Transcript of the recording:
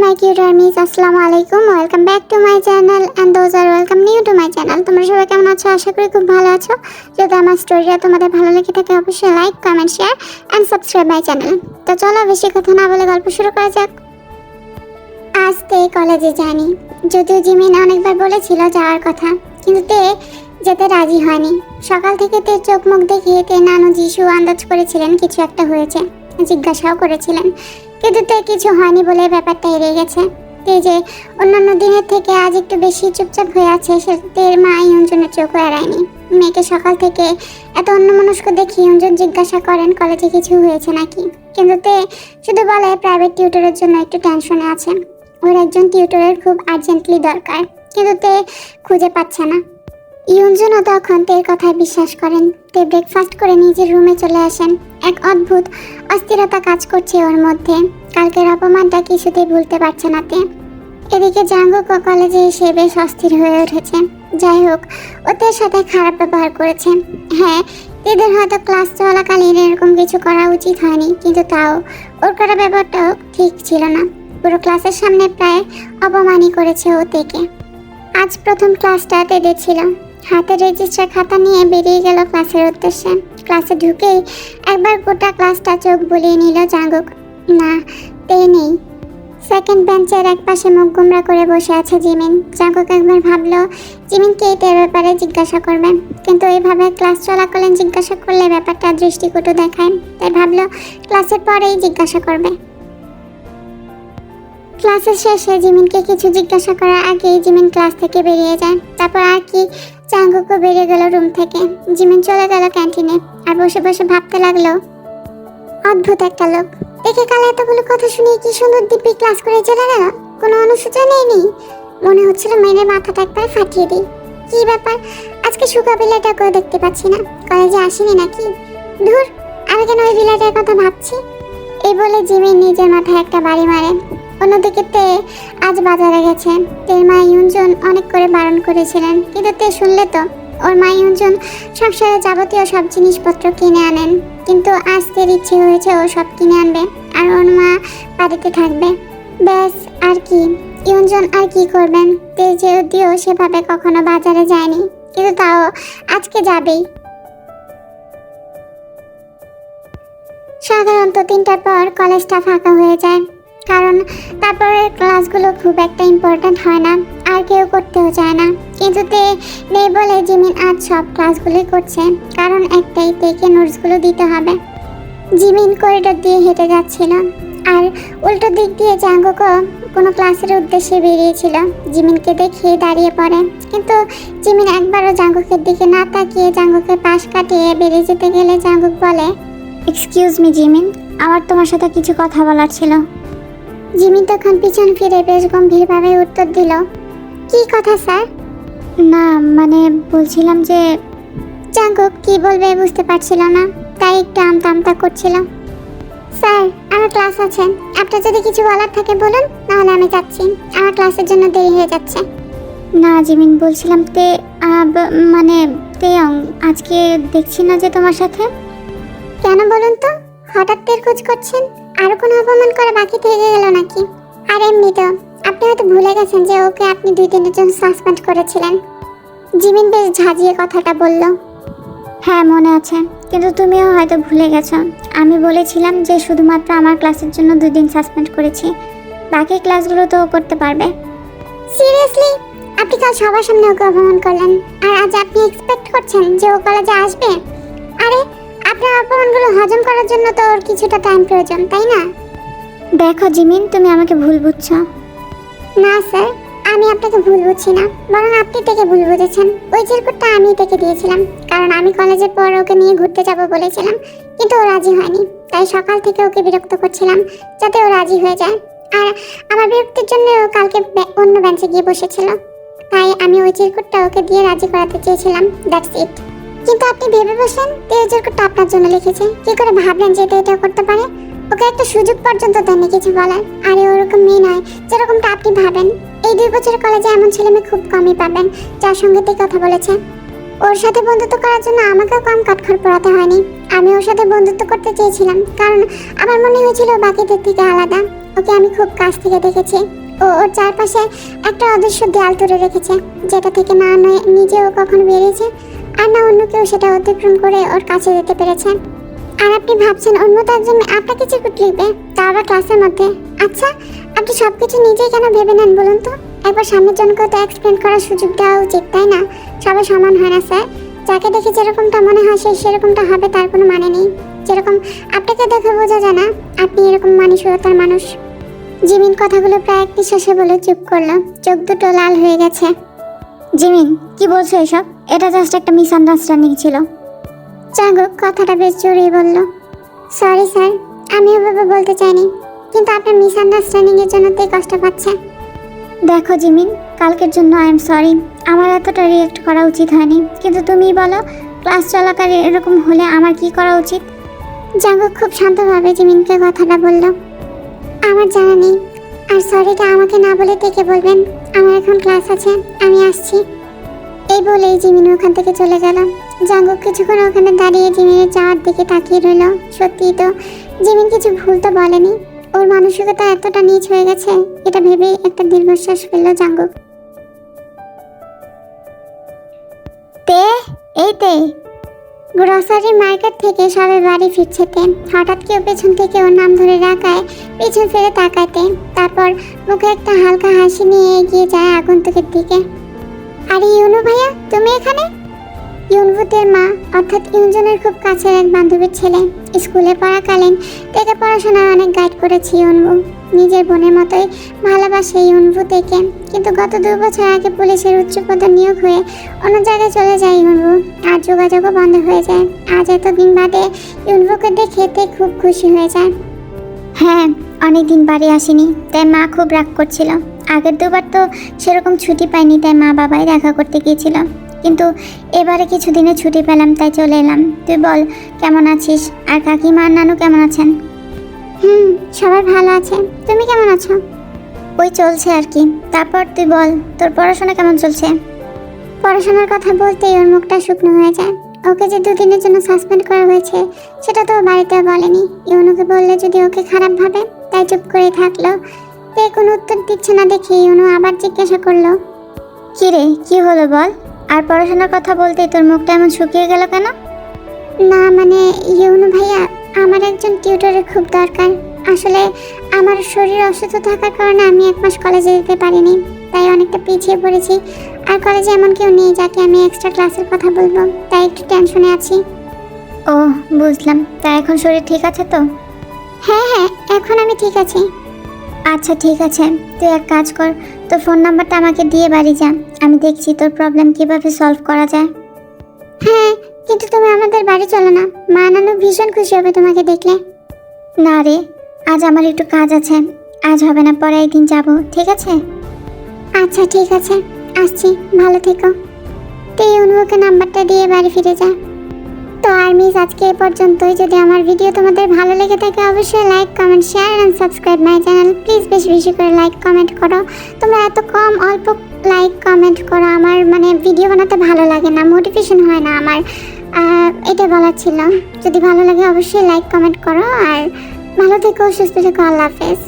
my cute armies, আসসালামু আলাইকুম, welcome back to my channel and those are welcome new to my channel. তোমরা সবাই কেমন আছো? আশা করি খুব ভালো আছো। যদি আমার স্টোরিটা তোমাদের ভালো লেগে থাকে অবশ্যই like, comment, share and subscribe my channel. তো চলো বেশি কথা না বলে গল্প শুরু করা যাক। আজ তে কলেজে যায়নি, যদিও জিমিন অনেকবার বলেছিল যাওয়ার কথা, কিন্তু তে যেতে রাজি হয়নি। সকাল থেকে তে চোখ মুখ দেখিয়ে তে নানু যিশু আন্দাজ করেছিলেন কিছু একটা হয়েছে, জিজ্ঞাসাও করেছিলেন, কিন্তু তে কিছু হয়নি বলে ব্যাপারটা এড়িয়ে গেছে। তে যে অন্যান্য দিনের থেকে আজ একটু বেশি চুপচাপ হয়ে আছে, তের মা ইউনজনের চোখও এড়ায়নি। মেয়েকে সকাল থেকে এত অন্যমনস্ক দেখে ইউনজন জিজ্ঞাসা করেন কলেজে কিছু হয়েছে নাকি, কিন্তু তে শুধু বলে প্রাইভেট টিউটরের জন্য একটু টেনশনে আছে, ওর একজন টিউটরের খুব আর্জেন্টলি দরকার, কিন্তু তে খুঁজে পাচ্ছে না। ইউনজনও তখন তের কথায় বিশ্বাস করেন। তে ব্রেকফাস্ট করে নিজের রুমে চলে আসেন। এক অদ্ভুত অস্থিরতা কাজ করছে ওর মধ্যে, কালকের অপমানটা কিছুতেই ভুলতে পারছে না তে। এদিকে জাঙ্গুক কলেজে এসে বেশ অস্থির হয়ে উঠেছে। যাই হোক, ওদের সাথে খারাপ ব্যবহার করেছে। হ্যাঁ, এদের হয়তো ক্লাস চলাকালীন এরকম কিছু করা উচিত হয়নি, কিন্তু তাও ওর করা ব্যাপারটাও ঠিক ছিল না। পুরো ক্লাসের সামনে প্রায় অপমানই করেছে ও তেকে। আজ প্রথম ক্লাসটা তেদের ছিল। হাতে রেজিস্টার খাতা নিয়ে বেরিয়ে গেল ক্লাসের উদ্দেশ্যে। ক্লাসে ঢুকেই একবার গোটা ক্লাসটা চোখ বুলিয়ে নিল জাঙ্গুক। না, তে নেই। সেকেন্ড বেঞ্চের এক পাশে মুখ গোমরা করে বসে আছে জিমিন। জাঙ্গুক একবার ভাবলো জিমিনকে এর ব্যাপারে জিজ্ঞাসা করবে, কিন্তু এইভাবে ক্লাস চলাকালীন জিজ্ঞাসা করলে ব্যাপারটা দৃষ্টিকটু দেখায়, তাই ভাবলো ক্লাসের পরেই জিজ্ঞাসা করবে। ক্লাসের শেষে জিমিনকে কিছু জিজ্ঞাসা করার আগেই জিমিন ক্লাস থেকে বেরিয়ে যায়। তারপর আর কি, জাঙ্গুকও বেরিয়ে গেল রুম থেকে। জিমিন চলে গেল ক্যান্টিনে আর বসে বসে ভাবতে লাগলো, অদ্ভুত একটা লোক, দেখে কালে এতগুলো কথা শুনিয়ে কি সুন্দর দিব্যি ক্লাস করে চলে গেল, কোনো অনুশোচনা নেই। মনে হচ্ছিল মেরে মাথাটা একবার ফাটিয়ে দিই। কি ব্যাপার, আজকে সুগা বিলাটাকেও দেখতে পাচ্ছি না, কলেজে আসেনি নাকি? ধুর, আমি কেন ওই বিলাটার কথা ভাবছি? এই বলে জিমিন নিজের মাথায় একটা বাড়ি মারে। অন্যদিকে তে আজ বাজারে গেছে। তের মা ইউনজন অনেক করে বারণ করেছিলেন, কিন্তু তে শুনলে তো। ওর মা ইউনজন সংসারে যাবতীয় সব জিনিসপত্র কিনে আনেন, কিন্তু আজ তের ইচ্ছে হয়েছে ও সব কিনে আনবে আর ওর মা বাড়িতে থাকবে। ব্যাস, আর কি, ইউনজন আর কি করবেন? তে যদিও সেভাবে কখনো বাজারে যায়নি, কিন্তু তাও আজকে যাবেই। সাধারণত 3টার পর কলেজটা ফাঁকা হয়ে যায়, কারণ তারপরের ক্লাসগুলো খুব একটা ইম্পর্ট্যান্ট হয় না আর কেউ করতেও চায় না। কিন্তু তে নেই বলে জিমিন আজ সব ক্লাসগুলোই করছে, কারণ একটাই, তেকে নোটসগুলো দিতে হবে। জিমিন করিডোর দিয়ে হেঁটে যাচ্ছিল আর উল্টো দিক দিয়ে জাঙ্গুকও কোনো ক্লাসের উদ্দেশ্যে বেরিয়েছিল। জিমিনকে দেখে দাঁড়িয়ে পড়ে, কিন্তু জিমিন একবারও জাঙ্গুকের দিকে না তাকিয়ে জাঙ্গুকের পাশ কাটিয়ে বেরিয়ে যেতে গেলে জাঙ্গুক বলে, এক্সকিউজ মি জিমিন, আমার তোমার সাথে কিছু কথা বলার ছিল। জিমিন তখন পিছন ফিরে বেশ গম্ভীরভাবে উত্তর দিল, কি কথা স্যার? না মানে বলছিলাম যে, জাঙ্গুক কি বলবে বুঝতে পারছিল না, তাই একটু আমতা আমতা করছিল। স্যার, আমার ক্লাস আছে, আপনার যদি কিছু বলার থাকে বলুন, নাহলে আমি যাচ্ছি, আমার ক্লাসের জন্য দেরি হয়ে যাচ্ছে। না জিমিন, বলছিলাম তে মানে তেয়ং আজকে দেখছি না যে তোমার সাথে। কেন বলুন তো, হঠাৎ তের খোঁজ করছেন? আরো কোনো অপমান করা বাকি থেকে গেল নাকি? আর এমনিতেও আপনি হয়তো ভুলে গেছেন যে ওকে আপনি 2 দিনের জন্য সাসপেন্ড করেছিলেন। জিমিন বেশ ঝাঁঝিয়ে কথাটা বলল। হ্যাঁ মনে আছে, কিন্তু তুমিও হয়তো ভুলে গেছো আমি বলেছিলাম যে শুধুমাত্র আমার ক্লাসের জন্য 2 দিন সাসপেন্ড করেছি, বাকি ক্লাসগুলো তো ও করতে পারবে। সিরিয়াসলি, আপনি কাল সবার সামনে ওকে অপমান করলেন, আর আজ আপনি এক্সপেক্ট করছেন যে ও কলেজে আসবে? আরে, আপনার অপমানগুলো হজম করার জন্য তো ওর কিছুটা টাইম প্রয়োজন, তাই না? দেখো জিমিন, তুমি আমাকে ভুল বুঝছো। না স্যার, আমি আপনাকে ভুল বুঝছি না, বরং আপনি থেকে ভুল বুঝেছেন। ওই চিরকুটটা আমি থেকে দিয়েছিলাম, কারণ আমি কলেজের পর ওকে নিয়ে ঘুরতে যাব বলেছিলাম, কিন্তু ও রাজি হয়নি। তাই সকাল থেকে ওকে বিরক্ত করছিলাম যাতে ও রাজি হয়ে যায়। আর আমার বিরক্তির জন্য ও কালকে অন্য বেঞ্চে গিয়ে বসেছিল, তাই আমি ওই চিরকুটটা ওকে দিয়ে রাজি করাতে চেয়েছিলাম, দ্যাটস ইট। কিন্তু আপনি ভেবে বসেন এই চিরকুটটা আপনার জন্য লিখেছে, কি করে ভাবলেন যে এটা করতে পারে? ওকে একটা সুযোগ পর্যন্ত দেননি কিছু বলার। আরে ওরকম মেয়ে নয় যেরকমটা আপনি ভাবেন। এই 2 বছর কলেজে এমন ছেলে মেয়ে খুব কমই পাবেন যার সঙ্গে কথা বলেছে। ওর সাথে বন্ধুত্ব করার জন্য আমাকেও কম কাঠখড় পোড়াতে হয়নি। আমি ওর সাথে বন্ধুত্ব করতে চেয়েছিলাম, কারণ আমার মনে হয়েছিল ও বাকিদের থেকে আলাদা। ওকে আমি খুব কাছ থেকে দেখেছি। ও ওর চারপাশে একটা অদৃশ্য দেয়াল তুলে রেখেছে, যেটা থেকে না নয় নিজেও কখনো বেরিয়েছে, আর না অন্য কেউ সেটা অতিক্রম করে ওর কাছে যেতে পেরেছে। আর আপনি ভাবছেন অন্য তো একজন আপনাকে চিকুট লিখবে, তা আবার ক্লাসের মধ্যে? আচ্ছা, আপনি সবকিছু নিজেই কেন ভেবে নেন বলুন তো? একবার সামনের জনকেও তো এক্সপ্লেন করার সুযোগ দেওয়া উচিত, তাই না? সবাই সমান হয় না স্যার। যাকে দেখে যেরকমটা মনে হয় সে সেরকমটা হবে তার কোনো মানে নেই। যেরকম আপনাকে দেখে বোঝা যায় না আপনি এরকম মানসিকতার মানুষ। জিমিন কথাগুলো প্রায় এক নিঃশ্বাসে বলে চুপ করলো, চোখ দুটো লাল হয়ে গেছে। জিমিন, কি বলছো এসব? এটা জাস্ট একটা মিসআন্ডারস্ট্যান্ডিং ছিল। জাঙ্গুক কথাটা বেশ জোরেই বলল। সরি স্যার, আমি ওভাবে বলতে চাইনি, কিন্তু আপনার মিসআন্ডারস্ট্যান্ডিং এর জন্য তাই কষ্ট পাচ্ছে। দেখো জিমিন, কালকের জন্য আই এম সরি। আমার এতটা রিয়েক্ট করা উচিত হয়নি, কিন্তু তুমিই বলো ক্লাস চলাকালীন এরকম হলে আমার কি করা উচিত? জাঙ্গুক খুব শান্তভাবে জিমিনকে কথাটা বলল। আমার জানা নেই, আর সরিটা আমাকে না বলে থেকে বলবেন। আমার এখন ক্লাস আছে, আমি আসছি। এই বলেই জিমিন ওখান থেকে চলে গেল। জাঙ্গুক কিছুক্ষণ ওখানে দাঁড়িয়ে জিমিনের যাওয়ার দিকে তাকিয়ে রইল। সত্যিই তো জিমিন কিছু ভুল তো বলেনি। ওর মানসিকতা এতটা নিচ হয়ে গেছে, এটা ভেবেই একটা দীর্ঘশ্বাস ফেলল জাঙ্গুক। তে গ্রসারি মার্কেট থেকে সবে বাড়ি ফিরছে তে। হঠাৎ কেউ পেছন থেকে ওর নাম ধরে ডাকায় পিছন ফিরে তাকাতে, তারপর মুখে একটা হালকা হাসি নিয়ে এগিয়ে যায় আগন্তুকের দিকে। আরে ইউনু ভাইয়া, তুমি এখানে? ইউনভুতের মা, অর্থাৎ ইউনজনের খুব কাছের এক বান্ধবীর ছেলে। স্কুলে পড়াকালীন থেকে পড়াশোনায় অনেক গাইড করেছি ইউনভু। নিজের বোনের মতোই ভালোবাসে ইউনভু থেকে, কিন্তু গত 2 বছর আগে পুলিশের উচ্চপদে নিয়োগ হয়ে অন্য জায়গায় চলে যায় ইউনভু, আর যোগাযোগও বন্ধ হয়ে যায়। আজ এতদিন বাদে ইউনভুকে দেখে তে খুব খুশি হয়ে যায়। হ্যাঁ, অনেকদিন বাড়ি আসেনি, তাই মা খুব রাগ করছিল। আগের 2 বার তো সেরকম ছুটি পাইনি, তাই মা বাবাই দেখা করতে গিয়েছিল, কিন্তু এবারে কিছুদিনের ছুটি পেলাম তাই চলে এলাম। তুই বল, কেমন আছিস? আর কাকিমা আর নানু কেমন আছেন? সবাই ভালো আছে। তুমি কেমন আছো? ওই চলছে আর কি। তারপর তুই বল, তোর পড়াশোনা কেমন চলছে? পড়াশোনার কথা বলতেই ওর মুখটা শুকনো হয়ে যায়। ওকে যে 2 দিনের জন্য সাসপেন্ড করা হয়েছে সেটা তো বাড়িতে বলেনি। ইউনুকে বললে যদি ওকে খারাপ ভাবে, তাই চুপ করে থাকলো। তে কোনো উত্তর দিচ্ছে না দেখে ইউনু আবার জিজ্ঞাসা করলো, কি রে, কি হলো বল? আর পড়াশোনার কথা বলতেই তোর মুখটা এমন শুকিয়ে গেল কেন? না মানে ইউনু ভাইয়া, আমার একজন টিউটরের খুব দরকার। আসলে আমার শরীর অসুস্থ থাকার কারণে আমি 1 মাস কলেজে যেতে পারিনি, তাই অনেকটা পিছিয়ে পড়েছি। আর কলেজে এমন কেউ নেই যাকে আমি এক্সট্রা ক্লাসের কথা বলবো, তাই একটু টেনশনে আছি। ও বুঝলাম। তা এখন শরীর ঠিক আছে তো? হ্যাঁ, এখন আমি ঠিক আছি। আচ্ছা ঠিক আছে, তুই এক কাজ কর, তোর ফোন নাম্বারটা আমাকে দিয়ে বাড়ি যা। আমি দেখছি তোর প্রবলেম কিভাবে সলভ করা যায়। হ্যাঁ, কিন্তু তুমি আমাদের বাড়ি চলো না, মা নানু ভীষণ খুশি হবে তোমাকে দেখলে। না রে, আজ আমার একটু কাজ আছে, আজ হবে না, পরে একদিন যাব, ঠিক আছে? আচ্ছা ঠিক আছে, আসছি, ভালো থেকো। তুই অনুকে নাম্বারটা দিয়ে বাড়ি ফিরে যা। তো আর মিস, আজকে এ পর্যন্তই। যদি আমার ভিডিও তোমাদের ভালো লেগে থাকে অবশ্যই like, comment, share and subscribe my channel. Please বেশি বেশি করে লাইক কমেন্ট করো। তোমরা এত কম অল্প লাইক কমেন্ট করো, আমার মানে ভিডিও বানাতে ভালো লাগে না, মোটিভেশন হয় না আমার। এটা বলার ছিল। যদি ভালো লাগে অবশ্যই লাইক কমেন্ট করো, আর ভালো থেকো, সুস্থ থেকো। আল্লাহ হাফেজ।